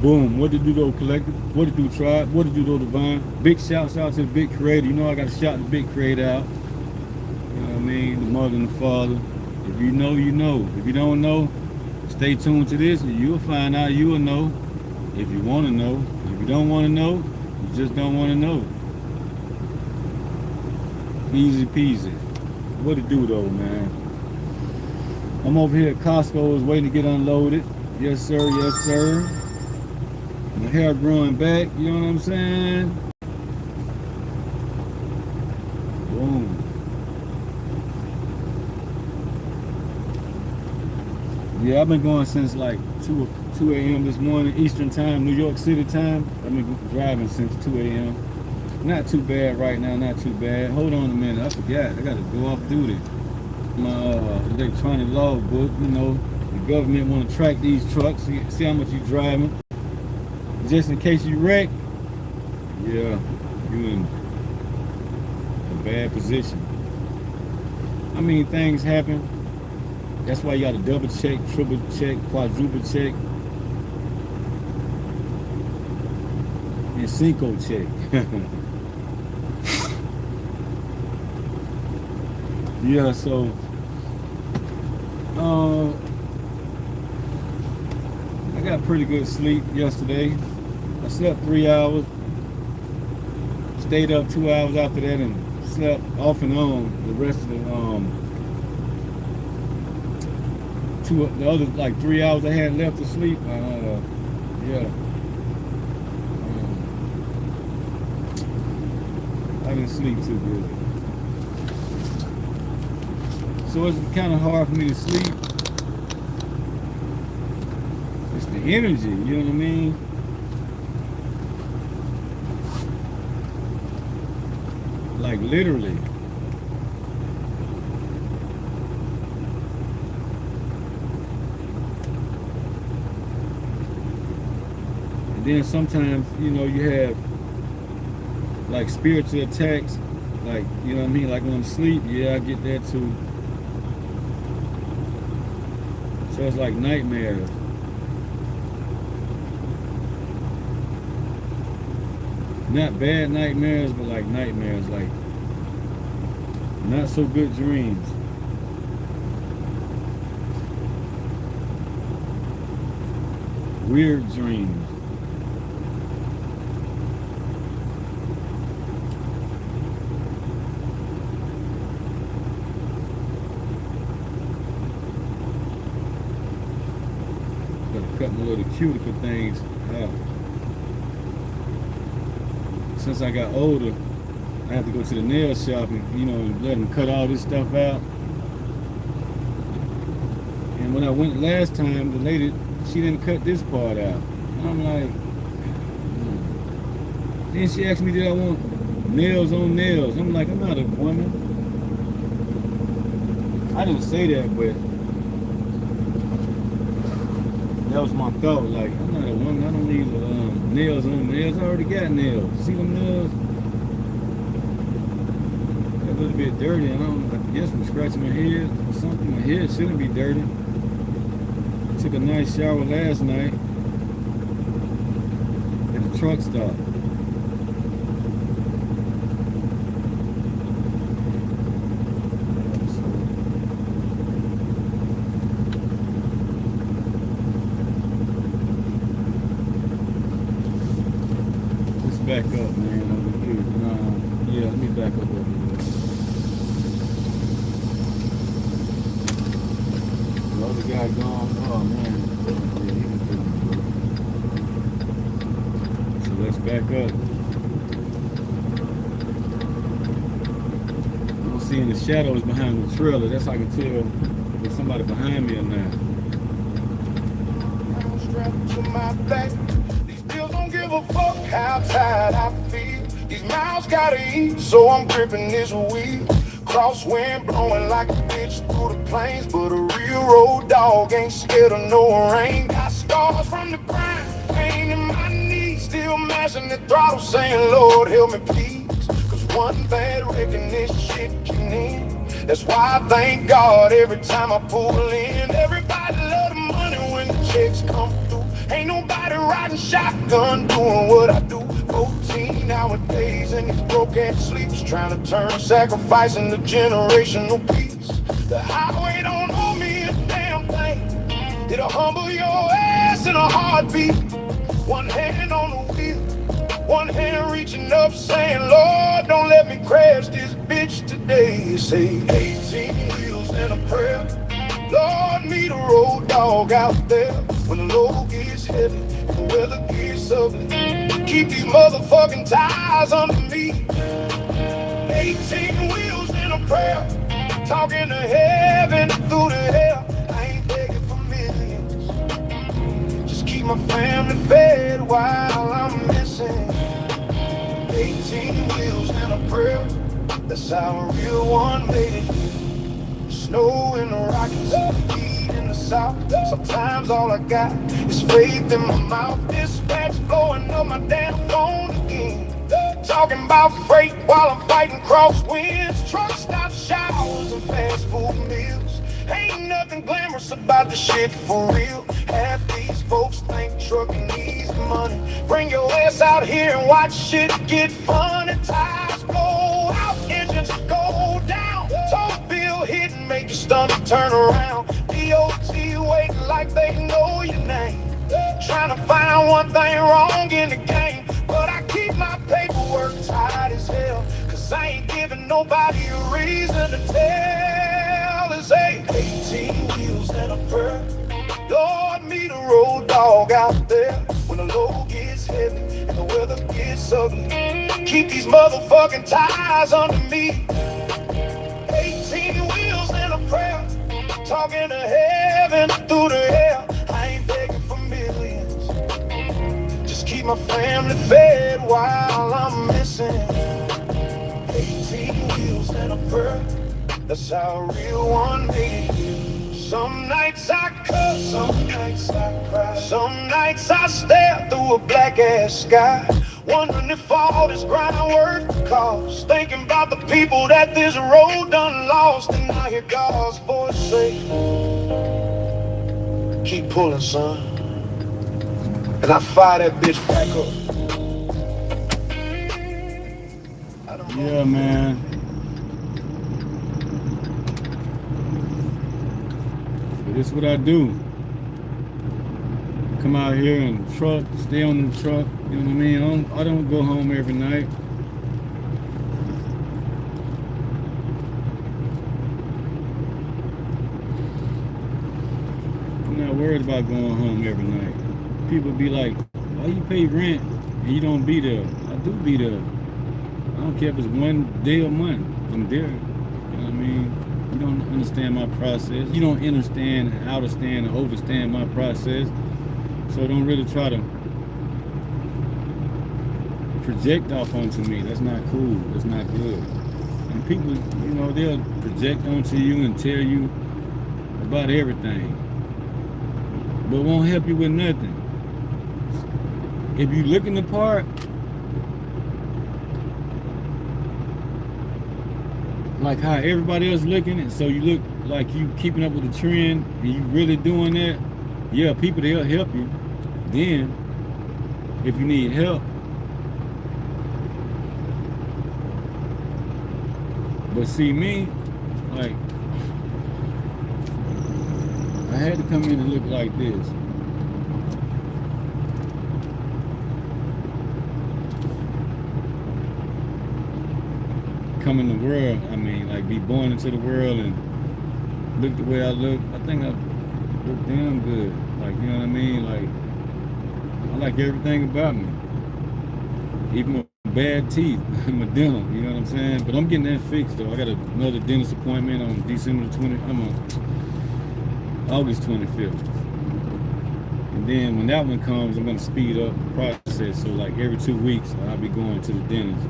Boom. What to do though, collective? What to do, tribe? What to do though, divine? Big shouts out to the big creator. You know I gotta shout the big creator out. You know what I mean? The mother and the father. If you know, you know. If you don't know, stay tuned to this and you'll find out. You will know if you want to know. If you don't want to know, you just don't want to know. Easy peasy. What to do though, man? I'm over here at Costco's waiting to get unloaded. Yes sir, yes sir. My hair growing back, you know what I'm saying? Boom. Yeah, I've been going since like 2 a.m. this morning, Eastern time, New York City time. I've been driving since 2 a.m. Not too bad right now, not too bad. Hold on a minute, I forgot. I gotta go off through this. My electronic logbook, you know, the government want to track these trucks, see how much you driving. Just in case you wreck, yeah, you in a bad position. I mean, things happen. That's why you got to double check, triple check, quadruple check, and cinco check. Yeah, so I got pretty good sleep yesterday. I slept 3 hours, stayed up 2 hours after that, and slept off and on the rest of the other like 3 hours I had left to sleep. Yeah, I didn't sleep too good. So it's kind of hard for me to sleep. It's the energy, you know what I mean? Like literally. And then sometimes, you know, you have like spiritual attacks, like, you know what I mean? Like when I'm asleep, yeah, I get that too. So it's like nightmares. Not bad nightmares, but like nightmares, like not so good dreams. Weird dreams. Cut my little cuticle things out. Since I got older, I have to go to the nail shop and, you know, let them cut all this stuff out. And when I went last time, the lady, she didn't cut this part out. And I'm like, Then she asked me, did I want nails on nails? I'm like, I'm not a woman. I didn't say that, but that was my thought. Like, I'm not a woman. I don't need nails on nails. I already got nails. See them nails? They're a little bit dirty. I guess I'm scratching my head or something. My head shouldn't be dirty. I took a nice shower last night at the truck stop. Back up, man, over here. Yeah, let me back up over here. The other guy gone. Oh, man. So let's back up. I don't see any shadows behind the trailer. That's how I can tell if there's somebody behind me or not. I'm strapped to my back. Don't give a fuck how tired I feel. These mouths gotta eat, so I'm gripping this wheel. Crosswind blowing like a bitch through the plains, but a real road dog ain't scared of no rain. Got scars from the grind, pain in my knees, still mashing the throttle, saying, Lord, help me please. Cause one bad wrecking this shit can end. That's why I thank God every time I pull in. Everybody love the money when the checks come through. Ain't nobody riding shotgun doing what I do. 14-hour days and these broke-ass sleeps, trying to turn sacrifice into generational peace. The highway don't owe me a damn thing. It'll humble your ass in a heartbeat. One hand on the wheel, one hand reaching up saying, Lord, don't let me crash this bitch today. Say 18 wheels and a prayer. Lord, meet a road dog out there when the load gets heavy and the weather gets ugly. Keep these motherfucking tires under me. 18 wheels and a prayer. Talking to heaven through the air. I ain't begging for millions. Just keep my family fed while I'm missing. 18 wheels and a prayer. That's how a real one made it. Snow in the Rockies, heat in the South. Sometimes all I got is faith in my mouth. Dispatch blowing up my damn phone again. Talking about freight while I'm fighting crosswinds. Truck stop showers and fast food meals. Ain't nothing glamorous about the shit for real. Half these folks think trucking needs money. Bring your ass out here and watch shit get funny. Tires blow out, engines go down. Toll bill hit and make your stomach turn around. DOT waiting like they know your name. Trying to find one thing wrong in the game. But I keep my paperwork tight as hell, cause I ain't giving nobody a reason to tell. It's 18 wheels and a prayer. Lord, meet a road dog out there when the load gets heavy and the weather gets ugly. Keep these motherfucking tires under me. 18 wheels and a prayer. Talking to heaven through the air. I ain't begging for millions. Just keep my family fed while I'm missing. 18 wheels and a prayer. That's how a real one made it. Some nights I cuss, some nights I cry. Some nights I stare through a black ass sky, wondering if all this grind worth the cost. Thinking about the people that this road done lost. And I hear God's voice say, keep pulling, son. And I fire that bitch back up. Yeah, man. But this is what I do. Come out here and truck, stay on the truck. You know what I mean? I don't go home every night. I'm not worried about going home every night. People be like, why you pay rent and you don't be there? I do be there. I don't care if it's one day a month. I'm there. You know what I mean? You don't understand my process. You don't understand, understand, or overstand my process. So don't really try to project off onto me. That's not cool. That's not good. And people, you know, they'll project onto you and tell you about everything, but won't help you with nothing. If you looking the part, like how everybody else looking, and so you look like you keeping up with the trend, and you really doing that, yeah, people, they'll help you. Then, if you need help, but see me, like, I had to come in and look like this. Come in the world, I mean, like be born into the world and look the way I look. I think I look damn good. Like, you know what I mean? Like, I like everything about me. Even my bad teeth, my dental, you know what I'm saying? But I'm getting that fixed though. I got another dentist appointment on December the 20th. I'm on August 25th. And then when that one comes, I'm gonna speed up the process. So like every 2 weeks, I'll be going to the dentist.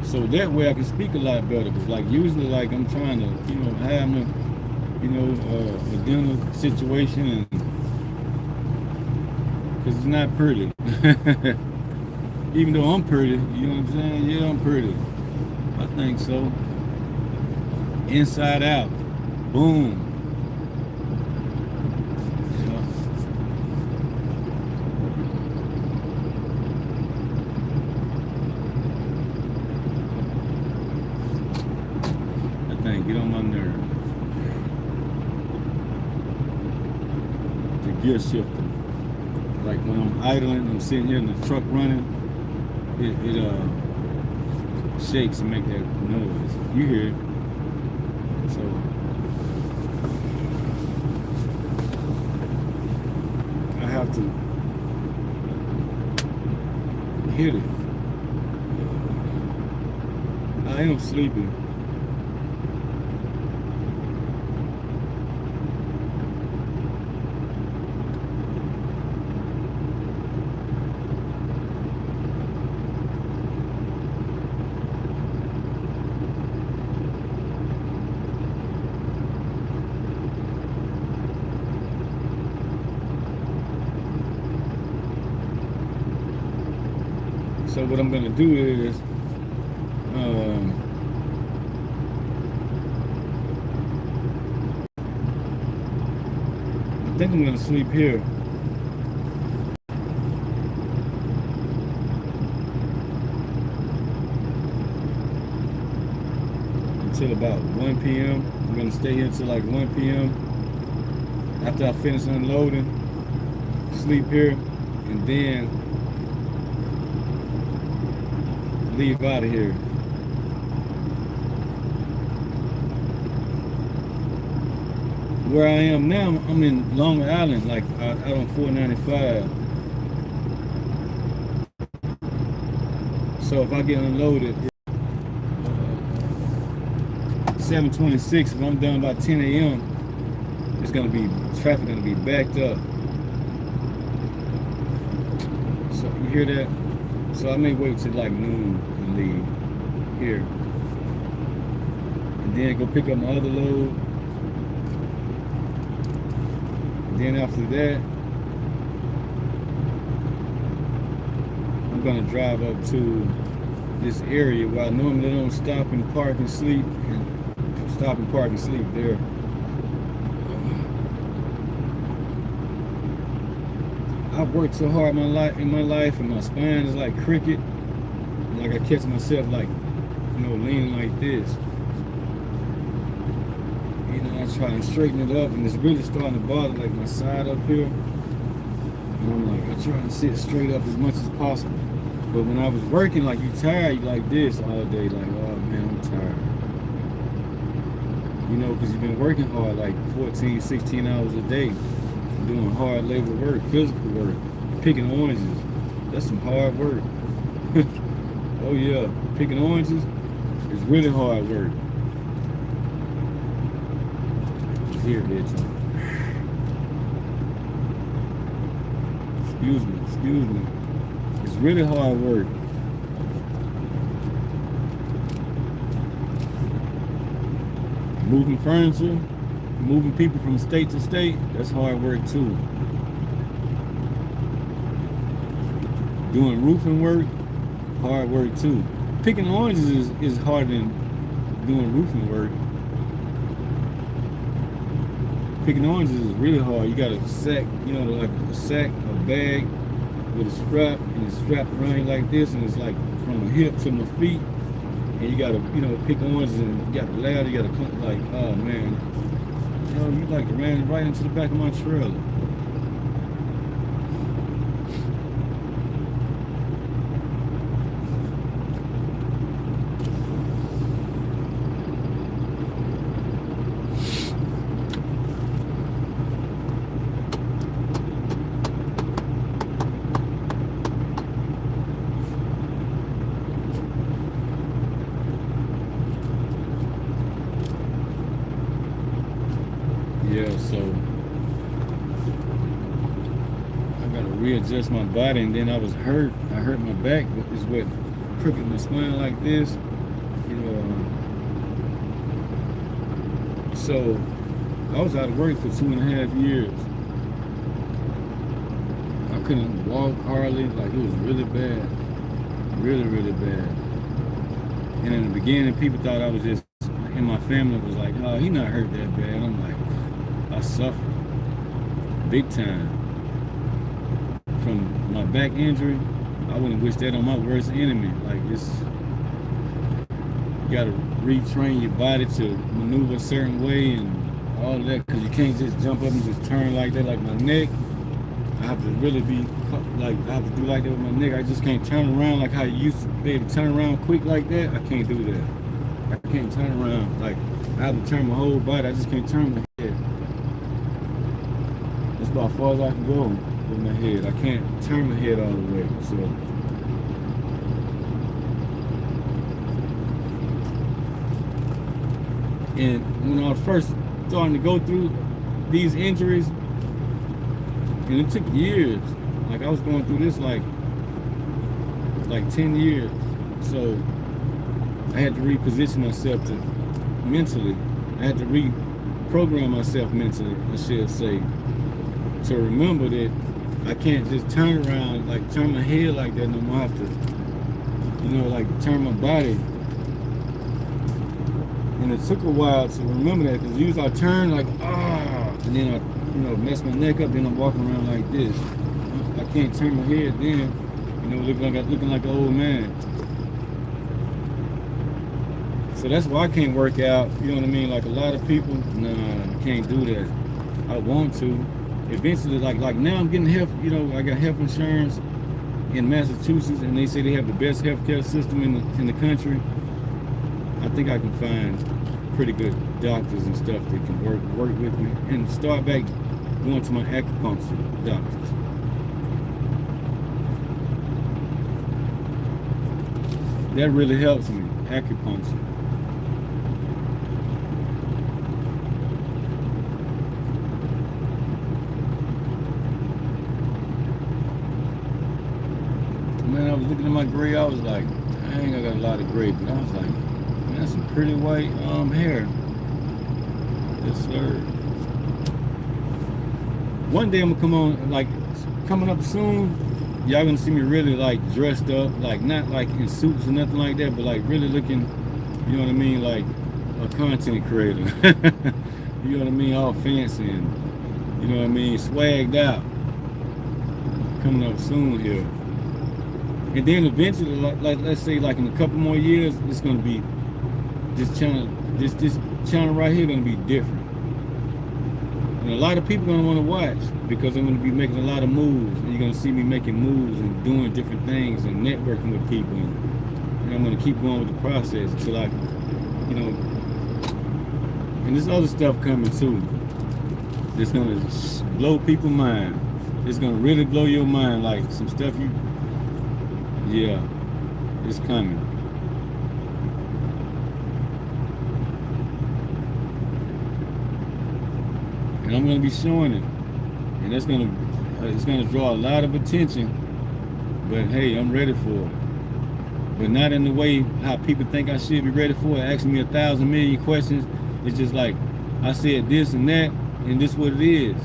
So that way I can speak a lot better. Cause like usually, like I'm trying to, you know, have a, you know, a dental situation, and cause it's not pretty. Even though I'm pretty, you know what I'm saying? Yeah, I'm pretty. I think so. Inside out. Boom. Yeah. That thing get on my nerve. The gear shifter. Like when I'm idling, I'm sitting here in the truck running, it shakes and make that noise. You hear it. So I have to hit it. I am sleeping. So what I'm gonna do is, I think I'm gonna sleep here until about 1 p.m. I'm gonna stay here until like 1 p.m. After I finish unloading, sleep here, and then leave out of here. Where I am now, I'm in Long Island, like out on 495. So if I get unloaded, 7:26. If I'm done by 10 a.m., it's gonna be traffic gonna be backed up. So you hear that? So I may wait till like noon and leave here, and then go pick up my other load. And then after that, I'm gonna drive up to this area where I normally don't stop and park and sleep, and stop and park and sleep there. I've worked so hard in my life, and my spine is like cricket. Like I catch myself like, leaning like this. I try and straighten it up, and it's really starting to bother like my side up here. And I'm like, I try and sit straight up as much as possible. But when I was working, like you tired, you like this all day, like, oh man, I'm tired. Because you've been working hard, like 14, 16 hours a day, doing hard labor work, physical work, picking oranges. That's some hard work. Oh yeah, picking oranges is really hard work. Here, bitch. Excuse me. It's really hard work. Moving furniture, moving people from state to state, that's hard work too. Doing roofing work, hard work too. Picking oranges is harder than doing roofing work. Picking oranges is really hard. You got a sack, like a sack, a bag with a strap, and it's strapped around you like this, and it's like from my hip to my feet. And you gotta, pick oranges, and you got the ladder, you gotta like, oh man. You like ran right into the back of my trailer. Yeah, so I gotta readjust my body, and then I was hurt. I hurt my back, is what crooked my spine like this. So I was out of work for 2.5 years. I couldn't walk hardly, like it was really bad. really, really bad. And in the beginning, people thought I was just, and my family was like, oh, he not hurt that bad. I'm like, I suffered big time from my back injury. I wouldn't wish that on my worst enemy. Like, it's, you gotta retrain your body to maneuver a certain way and all that, because you can't just jump up and just turn like that. Like my neck, I have to really be like, I have to do like that with my neck. I just can't turn around like how you used to be able to turn around quick like that. I can't do that. I can't turn around. Like, I have to turn my whole body. I just can't turn my head. That's about as far as I can go with my head. I can't turn my head all the way. So and when I was first starting to go through these injuries, and it took years. Like, I was going through this like 10 years. So I had to reposition myself to mentally. I had to reprogram myself mentally, I should say, to remember that I can't just turn around, like turn my head like that no more. I have to, like turn my body. And it took a while to remember that, because usually I turn like, and then I, mess my neck up, then I'm walking around like this. I can't turn my head then, looking like an old man. So that's why I can't work out, you know what I mean? Like a lot of people, nah, I can't do that. I want to. Eventually, like now I'm getting health, I got health insurance in Massachusetts, and they say they have the best healthcare system in the country. I think I can find pretty good doctors and stuff that can work with me, and start back going to my acupuncture doctors. That really helps me, acupuncture. Man, I was looking at my gray, I was like, dang, I got a lot of gray, but I was like, man, that's some pretty white hair. Yes, sir. One day I'm gonna come on, like, coming up soon, y'all gonna see me really like dressed up, like not like in suits or nothing like that, but like really looking, you know what I mean, like a content creator. You know what I mean, all fancy and, you know what I mean, swagged out. Coming up soon here. And then eventually, like let's say like in a couple more years, it's gonna be this channel right here gonna be different. And a lot of people gonna want to watch, because I'm gonna be making a lot of moves, and you're gonna see me making moves and doing different things and networking with people, and I'm gonna keep going with the process until I, and there's other stuff coming too. That's gonna blow people's mind. It's gonna really blow your mind, like some stuff yeah, it's coming. And I'm gonna be showing it, and it's gonna draw a lot of attention. But hey, I'm ready for it. But not in the way how people think I should be ready for it, asking me 1,000 million questions. It's just like, I said this and that, and this what it is,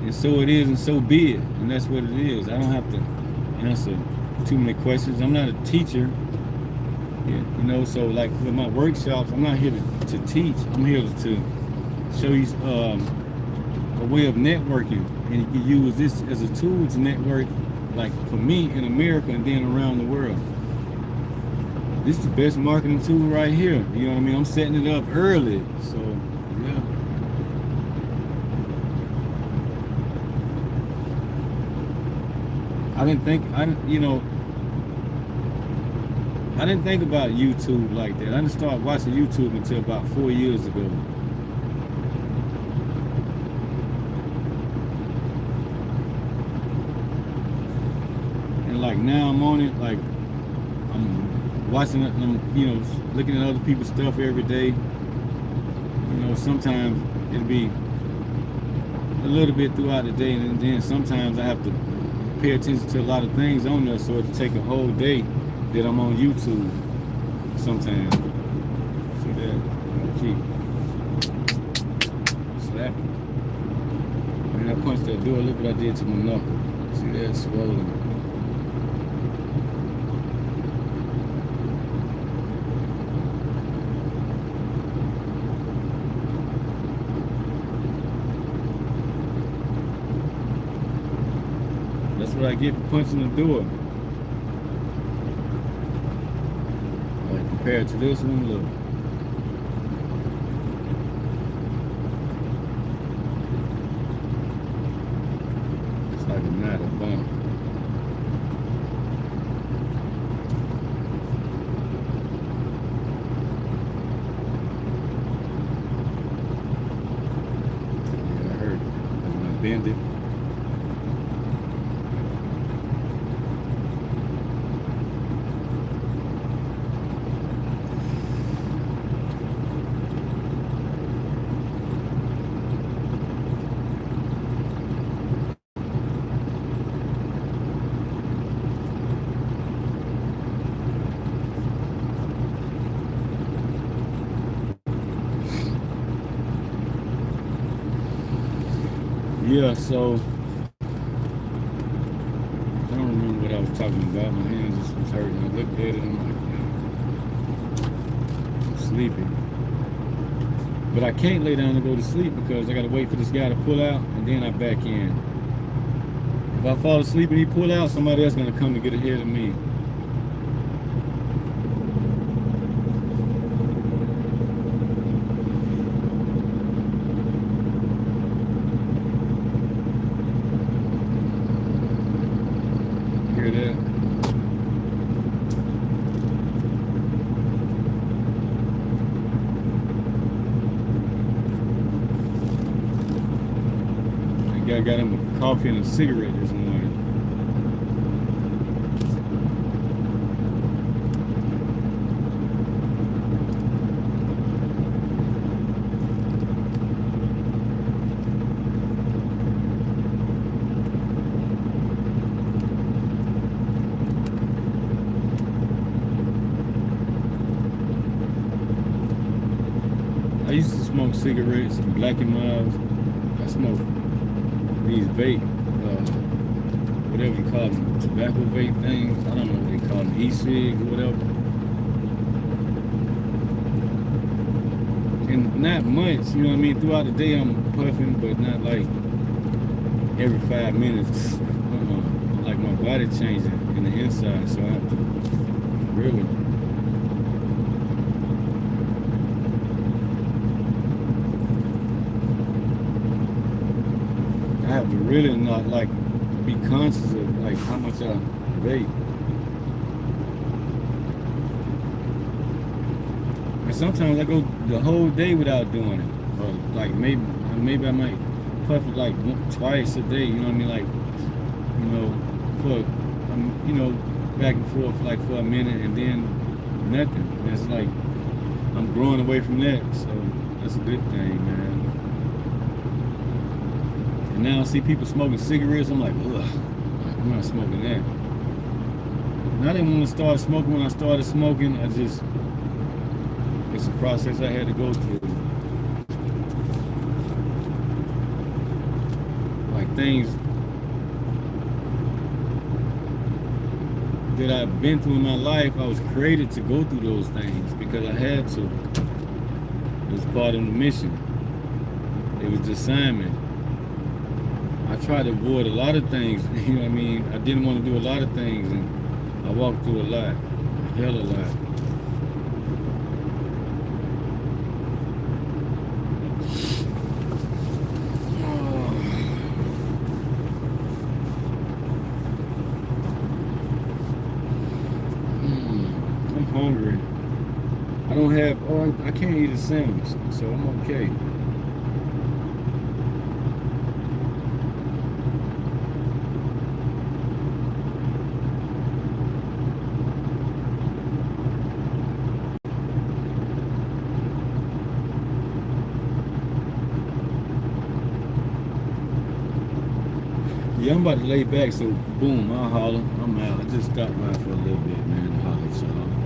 and so it is, and so be it, and that's what it is. I don't have to answer too many questions. I'm not a teacher, so like with my workshops, I'm not here to teach. I'm here to show you a way of networking, and you can use this as a tool to network, like for me in America and then around the world. This is the best marketing tool right here. You know what I mean? I'm setting it up early, so yeah. I didn't think about YouTube like that. I didn't start watching YouTube until about 4 years ago. And like now I'm on it, like I'm watching it, and I'm, looking at other people's stuff every day. Sometimes it'll be a little bit throughout the day, and then sometimes I have to pay attention to a lot of things on there, so it'll take a whole day that I'm on YouTube sometimes. See that? Keep slapping. And I punched that door, look what I did to my knuckle. See that? Swollen. what I get for punching the door. Like compared to this one, look. It's like a knot, a bump. Yeah, I heard it. When I bend it. Yeah, so I don't remember what I was talking about. My hands just was hurting. I looked at it and I'm like, I'm sleepy. But I can't lay down and go to sleep because I gotta wait for this guy to pull out and then I back in. If I fall asleep and he pull out, somebody else gonna come to get ahead of me. Hear that? That guy got him a coffee and a cigarette this morning. I used to smoke cigarettes, Black and Miles. I smoked these vape, whatever you call them, tobacco vape things. I don't know what they call them, e-cigs or whatever. And not much, you know what I mean? Throughout the day I'm puffing, but not like every 5 minutes. Like my body changing in the inside, so I have to really. I have to really not like be conscious of like how much I vape. And sometimes I go the whole day without doing it. Or like maybe I might puff it like twice a day, you know what I mean? Like, you know, for you know, back and forth like for a minute and then nothing. And it's like I'm growing away from that, so that's a good thing, man. Now I see people smoking cigarettes, I'm like, ugh, I'm not smoking that. And I didn't want to start smoking when I started smoking. It's a process I had to go through. Like things that I've been through in my life, I was created to go through those things because I had to. It was part of the mission. It was the assignment. I tried to avoid a lot of things, you know what I mean? I didn't want to do a lot of things, and I walked through a lot, a hell of a lot. I'm hungry. I can't eat a sandwich, so I'm okay. Yeah, I'm about to lay back, so boom, I'll holler. I'm out. I just stopped by for a little bit, man, to holler at y'all.